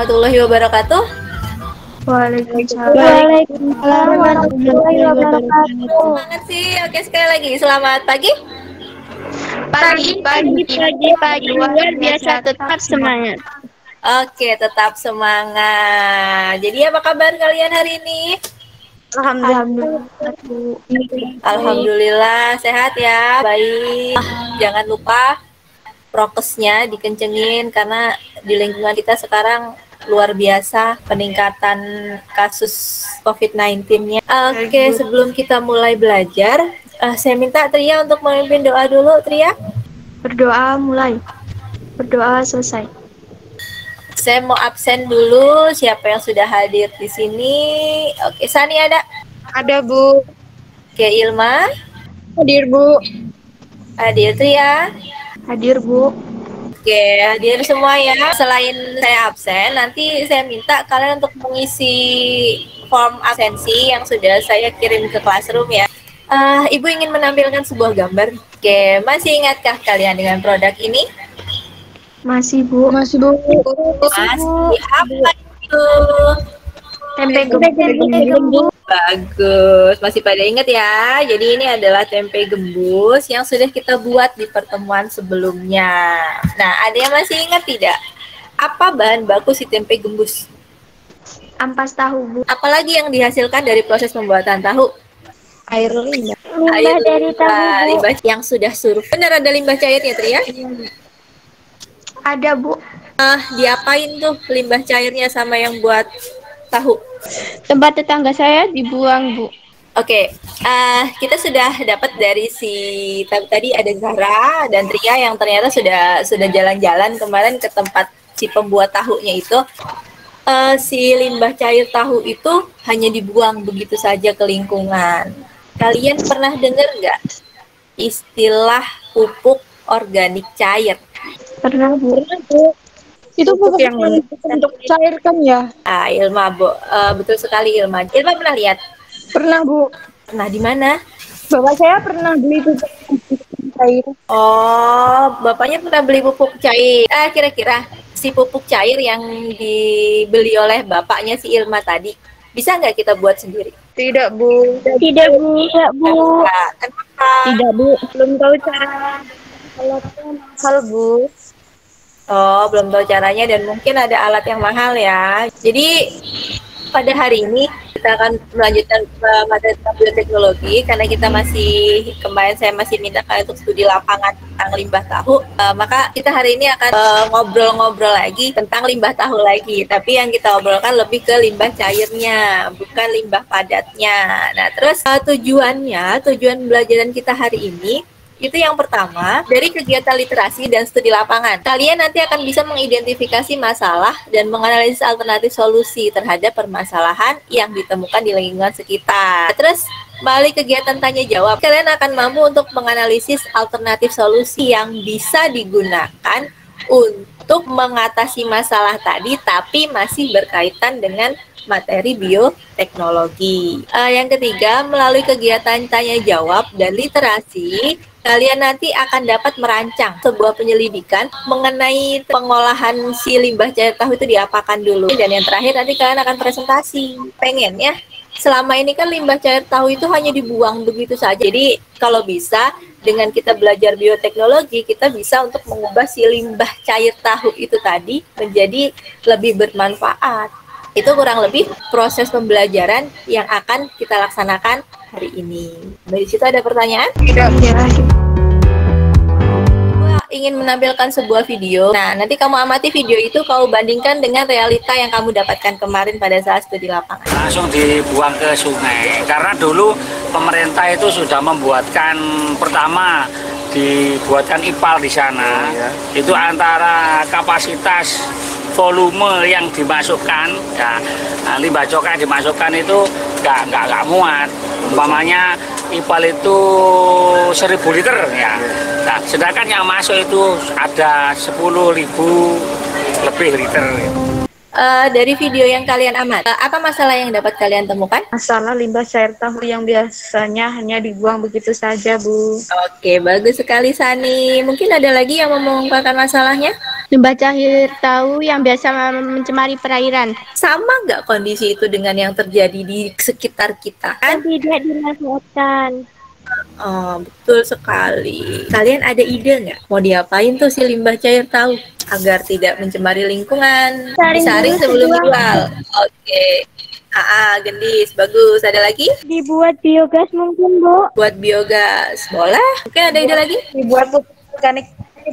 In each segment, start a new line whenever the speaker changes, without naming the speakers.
warahmatullahi wabarakatuh.
Waalaikumsalam warahmatullahi wabarakatuh.
Semangat sih. Oke, sekali lagi selamat pagi.
Pagi, luar biasa, tetap semangat.
Oke, tetap semangat. Jadi apa kabar kalian hari ini?
Alhamdulillah, Bu.
Alhamdulillah sehat ya. Baik. Jangan lupa prokesnya dikencengin karena di lingkungan kita sekarang luar biasa peningkatan kasus COVID-19-nya. Oke, sebelum kita mulai belajar, saya minta Tria untuk memimpin doa dulu, Tria.
Berdoa mulai. Berdoa selesai.
Saya mau absen dulu. Siapa yang sudah hadir di sini? Oke, Sani ada?
Ada, Bu.
Oke, Ilma?
Hadir, Bu.
Hadir, Tria?
Hadir, Bu.
Oke, hadir semua ya. Selain saya absen, nanti saya minta kalian untuk mengisi form absensi yang sudah saya kirim ke classroom ya. Ibu ingin menampilkan sebuah gambar. Oke, masih ingatkah kalian dengan produk ini?
Masih, Bu.
Masih apa itu?
Tempe gembus.
Bagus, masih pada ingat ya. Jadi ini adalah tempe gembus yang sudah kita buat di pertemuan sebelumnya. Nah, ada yang masih ingat tidak? Apa bahan baku si tempe gembus?
Ampas tahu, Bu.
Apalagi yang dihasilkan dari proses pembuatan tahu?
Air limbah.
Air
dari tahu, Bu.
limbah yang sudah surut. Benar ada limbah cairnya, Tria?
Ada, Bu.
Diapain tuh limbah cairnya sama yang buat tahu?
Tempat tetangga saya dibuang, Bu.
Oke, kita sudah dapat dari si tadi ada Zahra dan Tria yang ternyata sudah jalan-jalan kemarin ke tempat si pembuat tahunya itu. Si limbah cair tahu itu hanya dibuang begitu saja ke lingkungan. Kalian pernah dengar nggak istilah pupuk organik cair?
Pernah, Bu.
Itu pupuk yang untuk cair kan ya?
Ilma, betul sekali Ilma. Ilma pernah lihat?
Pernah, Bu.
Pernah di mana?
Bapak saya pernah beli pupuk cair.
Oh, bapaknya pernah beli pupuk cair. Kira-kira si pupuk cair yang dibeli oleh bapaknya si Ilma tadi, bisa nggak kita buat sendiri?
Tidak, Bu.
Tidak, Bu.
Kenapa?
Tidak, Bu. Belum tahu cara alatnya mahal, Bu.
Oh, belum tahu caranya dan mungkin ada alat yang mahal ya. Jadi pada hari ini kita akan melanjutkan materi bioteknologi karena kita kemarin saya masih minta kalian untuk studi lapangan tentang limbah tahu. Maka kita hari ini akan ngobrol-ngobrol lagi tentang limbah tahu lagi. Tapi yang kita obrolkan lebih ke limbah cairnya, bukan limbah padatnya. Nah, terus tujuan pembelajaran kita hari ini itu yang pertama, dari kegiatan literasi dan studi lapangan. Kalian nanti akan bisa mengidentifikasi masalah dan menganalisis alternatif solusi terhadap permasalahan yang ditemukan di lingkungan sekitar. Terus, melalui kegiatan tanya jawab, kalian akan mampu untuk menganalisis alternatif solusi yang bisa digunakan untuk mengatasi masalah tadi, tapi masih berkaitan dengan materi bioteknologi. Yang ketiga, melalui kegiatan tanya jawab dan literasi, kalian nanti akan dapat merancang sebuah penyelidikan mengenai pengolahan si limbah cair tahu itu diapakan dulu. Dan yang terakhir nanti kalian akan presentasi. Pengen ya? Selama ini kan limbah cair tahu itu hanya dibuang begitu saja. Jadi kalau bisa dengan kita belajar bioteknologi, kita bisa untuk mengubah si limbah cair tahu itu tadi menjadi lebih bermanfaat. Itu kurang lebih proses pembelajaran yang akan kita laksanakan hari ini. Dari situ ada pertanyaan?
Tidak.
Ingin menampilkan sebuah video. Nah, nanti kamu amati video itu, kamu bandingkan dengan realita yang kamu dapatkan kemarin pada saat studi lapangan.
Langsung dibuang ke sungai. Karena dulu pemerintah itu sudah membuatkan, pertama dibuatkan IPAL di sana. Itu antara kapasitas volume yang dimasukkan, ya, limbah coka yang dimasukkan itu nggak muat. Umpamanya IPAL itu 1000 liter ya. Nah, sedangkan yang masuk itu ada 10.000 lebih liter.
Dari video yang kalian amati, apa masalah yang dapat kalian temukan?
Masalah limbah cair tahu yang biasanya hanya dibuang begitu saja, Bu.
Oke, bagus sekali Sani. Mungkin ada lagi yang mau mengungkapkan masalahnya?
Limbah cair tahu yang biasa mencemari perairan.
Sama nggak kondisi itu dengan yang terjadi di sekitar kita kan?
Dan tidak dimanfaatkan.
Oh, betul sekali. Kalian ada ide nggak? Mau diapain tuh si limbah cair tahu agar tidak mencemari lingkungan? Disaring sebelum dijual. Oke. Gendis, bagus. Ada lagi?
Dibuat biogas mungkin, Bu.
Buat biogas, boleh? Mungkin ada ide lagi?
Dibuat pupuk organik,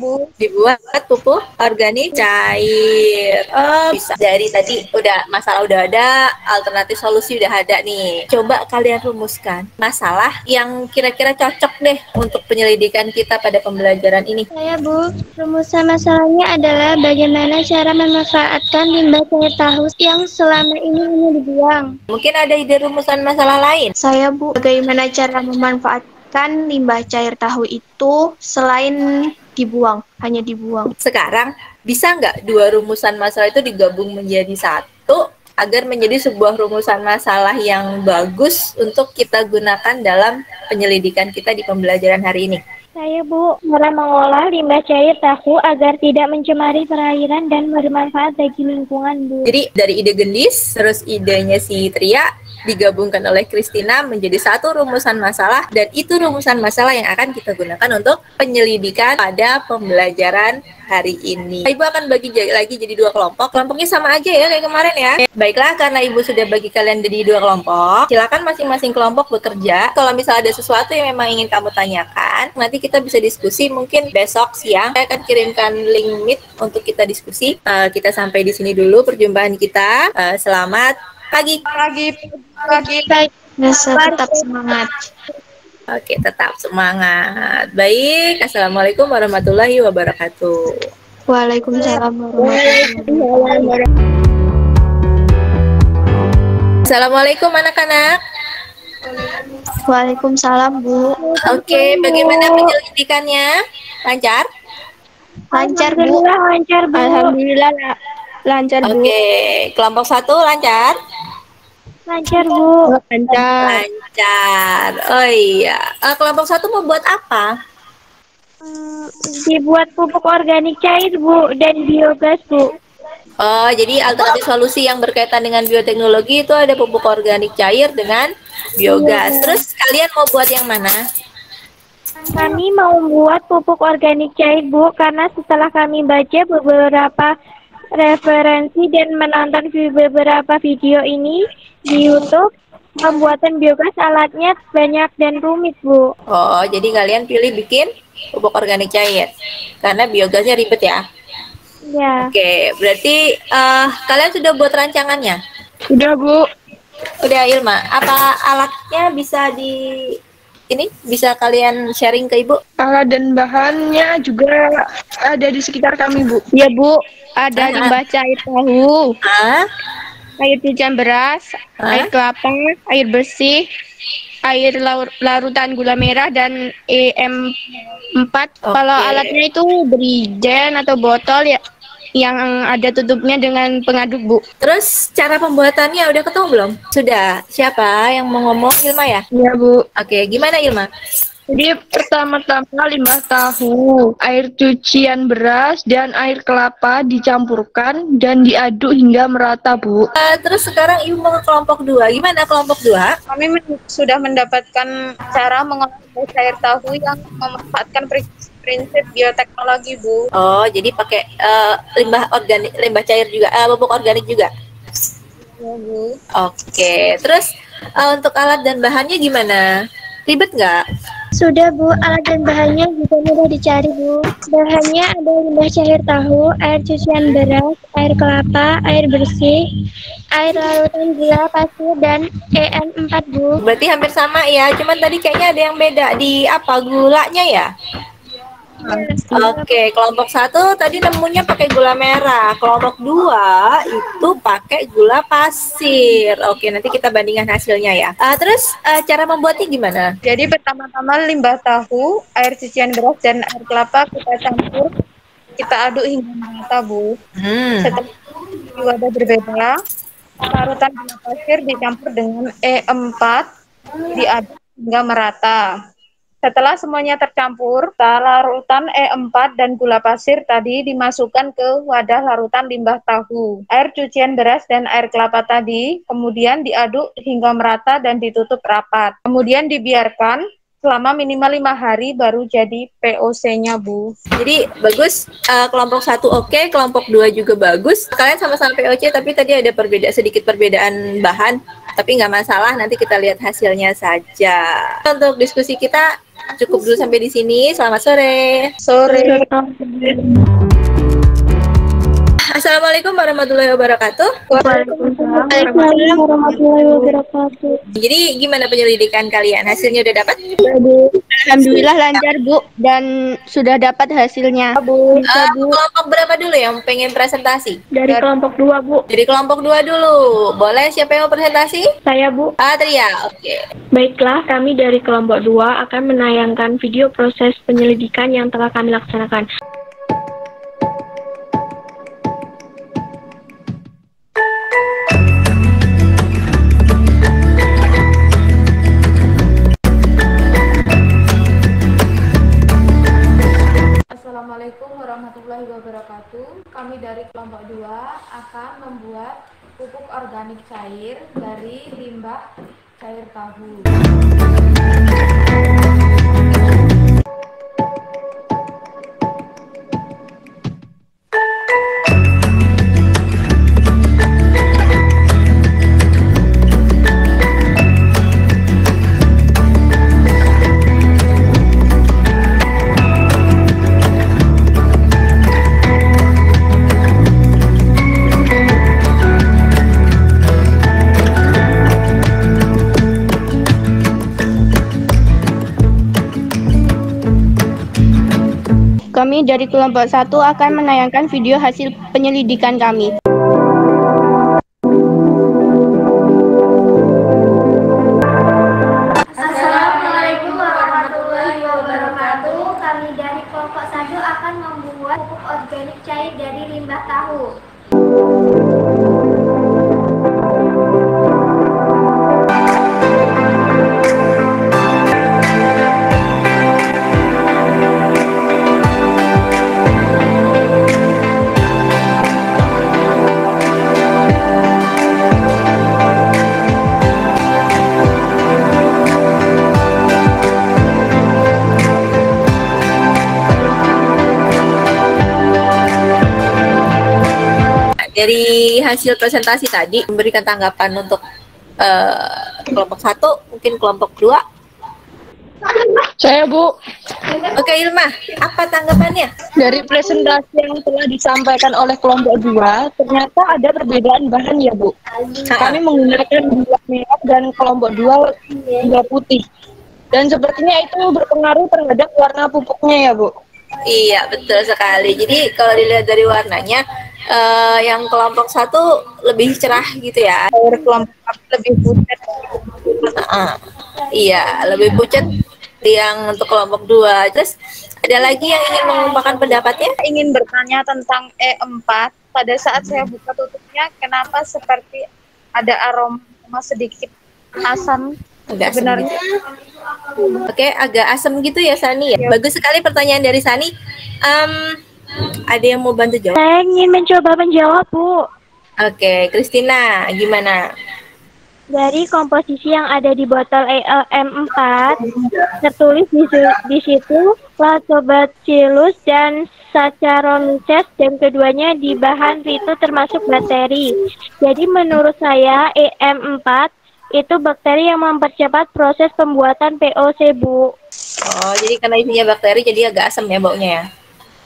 Bu.
Dibuat pupuk organik cair. Oh, bisa. Dari tadi masalah udah ada, alternatif solusi udah ada nih. Coba kalian rumuskan masalah yang kira-kira cocok deh untuk penyelidikan kita pada pembelajaran ini.
Saya, Bu, rumusan masalahnya adalah bagaimana cara memanfaatkan limbah cair tahu yang selama ini hanya dibuang.
Mungkin ada ide rumusan masalah lain.
Saya, Bu, bagaimana cara memanfaatkan limbah cair tahu itu selain dibuang, hanya dibuang.
Sekarang, bisa nggak dua rumusan masalah itu digabung menjadi satu agar menjadi sebuah rumusan masalah yang bagus untuk kita gunakan dalam penyelidikan kita di pembelajaran hari ini?
Saya, Bu, cara mengolah limbah cair tahu agar tidak mencemari perairan dan bermanfaat bagi lingkungan, Bu.
Jadi dari ide Gendis, terus idenya si Tria, digabungkan oleh Christina menjadi satu rumusan masalah, dan itu rumusan masalah yang akan kita gunakan untuk penyelidikan pada pembelajaran hari ini. Ibu akan bagi lagi jadi dua kelompok. Kelompoknya sama aja ya kayak kemarin ya. Baiklah, karena Ibu sudah bagi kalian jadi dua kelompok, silakan masing-masing kelompok bekerja. Kalau misalnya ada sesuatu yang memang ingin kamu tanyakan, nanti kita bisa diskusi. Mungkin besok siang saya akan kirimkan link Meet untuk kita diskusi. Kita sampai di sini dulu perjumpaan kita. Selamat pagi.
Tetap semangat.
Oke, tetap semangat. Baik, Assalamualaikum warahmatullahi wabarakatuh.
Waalaikumsalam warahmatullahi wabarakatuh.
Assalamualaikum anak-anak.
Waalaikumsalam, Bu.
Oke, bagaimana penyelidikannya? Lancar?
Lancar, Bu.
Lancar, Bu.
Alhamdulillah lancar, Bu.
Oke, kelompok 1 lancar?
Lancar, Bu.
Lancar.
Lancar. Oh iya. Kelompok 1 mau buat apa?
Dibuat pupuk organik cair, Bu, dan biogas, Bu.
Oh, jadi alternatif solusi yang berkaitan dengan bioteknologi itu ada pupuk organik cair dengan biogas. Terus kalian mau buat yang mana?
Kami mau membuat pupuk organik cair, Bu, karena setelah kami baca beberapa referensi dan menonton beberapa video ini di YouTube, pembuatan biogas alatnya banyak dan rumit, Bu.
Oh, jadi kalian pilih bikin pupuk organik cair karena biogasnya ribet ya?
Ya.
Oke, berarti kalian sudah buat rancangannya?
Udah, Bu.
Udah, Ilma. Apa alatnya bisa kalian sharing ke Ibu?
Alat dan bahannya juga ada di sekitar kami, Bu.
Ya, Bu. Ada limbah cair tahu, air cucian beras, air kelapa, air bersih, air larutan gula merah, dan EM4. Kalau alatnya itu berigen atau botol ya, yang ada tutupnya dengan pengaduk, Bu.
Terus cara pembuatannya udah ketemu belum? Sudah. Siapa yang mau ngomong? Ilma ya?
Iya, Bu.
Oke, gimana Ilma?
Jadi pertama-tama limbah tahu, air cucian beras, dan air kelapa dicampurkan dan diaduk hingga merata, Bu.
Terus sekarang Ibu mau ke kelompok 2. Gimana kelompok 2?
Kami sudah mendapatkan cara mengolah cair tahu yang memanfaatkan prinsip bioteknologi, Bu.
Oh, jadi pakai limbah cair juga, pupuk organik juga.
Ya, Bu.
Oke, terus untuk alat dan bahannya gimana? Ribet nggak?
Sudah, Bu. Alat dan bahannya juga mudah dicari, Bu. Bahannya ada limbah cair tahu, air cucian beras, air kelapa, air bersih, air larutan gula pasir, dan EN4, Bu.
Berarti hampir sama ya, cuman tadi kayaknya ada yang beda di apa gulanya ya? Oke, kelompok 1 tadi nemunya pakai gula merah. Kelompok 2 itu pakai gula pasir. Oke, nanti kita bandingkan hasilnya ya. Terus cara membuatnya gimana?
Jadi pertama-tama limbah tahu, air cucian beras, dan air kelapa kita campur, kita aduk hingga merata, Bu. Setelah di wadah berbeda, larutan gula pasir dicampur dengan E4, diaduk hingga merata. Setelah semuanya tercampur, larutan E4 dan gula pasir tadi dimasukkan ke wadah larutan limbah tahu. Air cucian beras dan air kelapa tadi kemudian diaduk hingga merata dan ditutup rapat. Kemudian dibiarkan selama minimal 5 hari baru jadi POC-nya, Bu.
Jadi bagus, kelompok 1 oke, kelompok 2 juga bagus. Kalian sama-sama POC, tapi tadi ada sedikit perbedaan bahan, tapi nggak masalah, nanti kita lihat hasilnya saja. Untuk diskusi kita cukup dulu sampai di sini. Selamat sore.
Sore.
Assalamualaikum warahmatullahi wabarakatuh.
Waalaikumsalam warahmatullahi wabarakatuh.
Jadi gimana penyelidikan kalian? Hasilnya udah dapat?
Alhamdulillah lancar, Bu, dan sudah dapat hasilnya. Bu.
Kelompok berapa dulu yang pengen presentasi?
Dari kelompok 2, Bu.
Dari kelompok 2 dulu. Boleh, siapa yang mau presentasi?
Saya, Bu.
Tria, oke.
Baiklah, kami dari kelompok 2 akan menayangkan video proses penyelidikan yang telah kami laksanakan.
Assalamualaikum warahmatullahi wabarakatuh. Kami dari kelompok 2 akan membuat pupuk organik cair dari limbah cair tahu.
Kami dari kelompok 1 akan menayangkan video hasil penyelidikan kami.
Assalamualaikum warahmatullahi wabarakatuh. Kami dari kelompok 1 akan membuat pupuk organik cair dari limbah tahu.
Dari hasil presentasi tadi, memberikan tanggapan untuk kelompok 1, mungkin kelompok 2.
Saya, Bu.
Oke, Ilma, apa tanggapannya?
Dari presentasi yang telah disampaikan oleh kelompok 2, ternyata ada perbedaan bahan ya, Bu. Kami menggunakan gula merah dan kelompok 2 gula putih. Dan sepertinya itu berpengaruh terhadap warna pupuknya ya, Bu.
Iya, betul sekali. Jadi kalau dilihat dari warnanya, yang kelompok 1 lebih cerah gitu ya.
Air kelompok lebih pucat.
Iya, lebih pucat yang untuk kelompok 2. Terus ada lagi yang ingin mengungkapkan pendapatnya?
Ingin bertanya tentang E4. Pada saat saya buka tutupnya, kenapa seperti ada aroma sedikit asam?
Agak sebenarnya. Oke, agak asam gitu ya, Sani ya. Bagus sekali pertanyaan dari Sani. Ada yang mau bantu jawab?
Saya ingin mencoba menjawab, Bu.
Oke, Christina, gimana?
Dari komposisi yang ada di botol EM4, tertulis di situ Lactobacillus dan Saccharomyces, dan keduanya di bahan itu termasuk bakteri. Jadi menurut saya EM4 itu bakteri yang mempercepat proses pembuatan POC, Bu.
Oh, jadi karena isinya bakteri jadi agak asam ya baunya ya?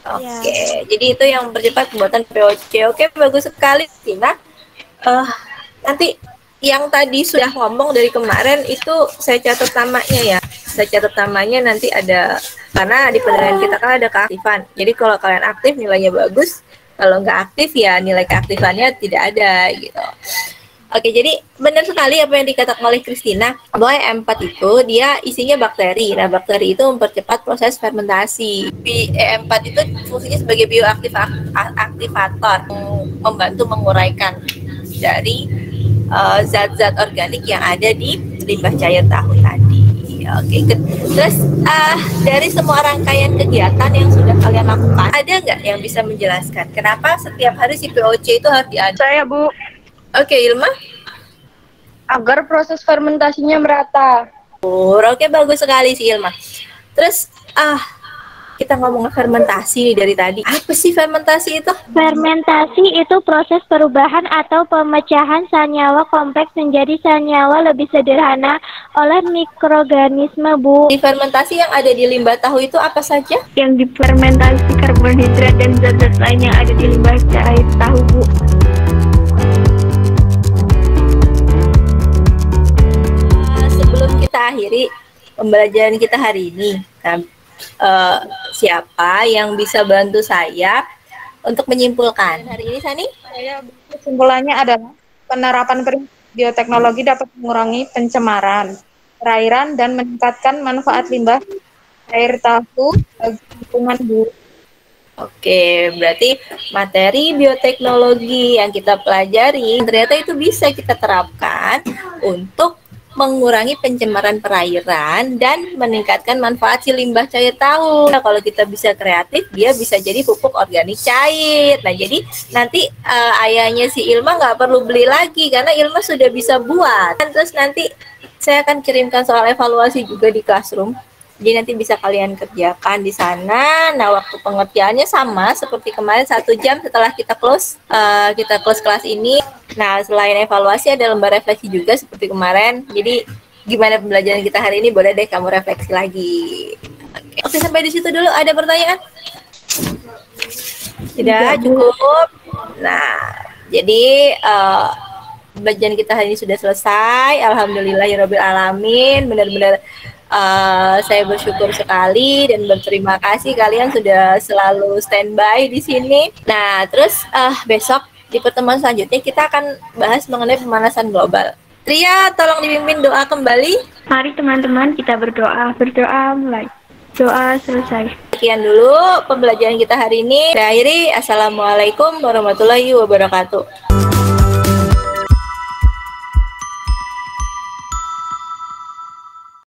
Oke, jadi itu yang mempercepat pembuatan POC. Oke, bagus sekali, Tina. Nanti yang tadi sudah ngomong dari kemarin itu saya catat namanya ya. Saya catat namanya nanti ada, karena di penilaian kita kan ada keaktifan. Jadi kalau kalian aktif nilainya bagus, kalau nggak aktif ya nilai keaktifannya tidak ada gitu. Oke, jadi benar sekali apa yang dikatakan oleh Christina, bahwa E4 itu dia isinya bakteri. Nah, bakteri itu mempercepat proses fermentasi. E4 itu fungsinya sebagai bioaktivator, membantu menguraikan dari zat-zat organik yang ada di limbah cair tahu tadi. oke. Terus dari semua rangkaian kegiatan yang sudah kalian lakukan, ada nggak yang bisa menjelaskan kenapa setiap hari si POC itu harus diadakan?
Saya, Bu.
Oke, Ilma?
Agar proses fermentasinya merata.
Oke, bagus sekali sih Ilma. Terus kita ngomong fermentasi nih dari tadi. Apa sih fermentasi itu?
Fermentasi itu proses perubahan atau pemecahan senyawa kompleks menjadi senyawa lebih sederhana oleh mikroorganisme, Bu.
Di fermentasi yang ada di limbah tahu itu apa saja?
Yang difermentasi karbohidrat dan zat-zat lain yang ada di limbah cair tahu, Bu.
Sebelum kita akhiri pembelajaran kita hari ini, siapa yang bisa bantu saya untuk menyimpulkan hari ini, Sani?
Kesimpulannya adalah penerapan bioteknologi dapat mengurangi pencemaran perairan dan meningkatkan manfaat limbah air tahu bagi lingkungan, Bu.
Oke, berarti materi bioteknologi yang kita pelajari ternyata itu bisa kita terapkan untuk mengurangi pencemaran perairan dan meningkatkan manfaat si limbah cair tahu. Nah, kalau kita bisa kreatif, dia bisa jadi pupuk organik cair. Nah, jadi nanti ayahnya si Ilma nggak perlu beli lagi karena Ilma sudah bisa buat. Terus nanti saya akan kirimkan soal evaluasi juga di Classroom. Jadi nanti bisa kalian kerjakan di sana. Nah, waktu pengerjaannya sama seperti kemarin 1 jam setelah kita close kelas ini. Nah, selain evaluasi ada lembar refleksi juga seperti kemarin. Jadi gimana pembelajaran kita hari ini? Boleh deh kamu refleksi lagi. Oke, sampai di situ dulu. Ada pertanyaan? Tidak, cukup. Nah, jadi pembelajaran kita hari ini sudah selesai. Alhamdulillahirabbil alamin. Benar-benar saya bersyukur sekali dan berterima kasih kalian sudah selalu standby di sini. Nah, terus besok di pertemuan selanjutnya kita akan bahas mengenai pemanasan global. Tria, tolong dipimpin doa kembali.
Mari teman-teman kita berdoa mulai. Doa selesai.
Sekian dulu pembelajaran kita hari ini. Saya akhiri. Assalamualaikum warahmatullahi wabarakatuh.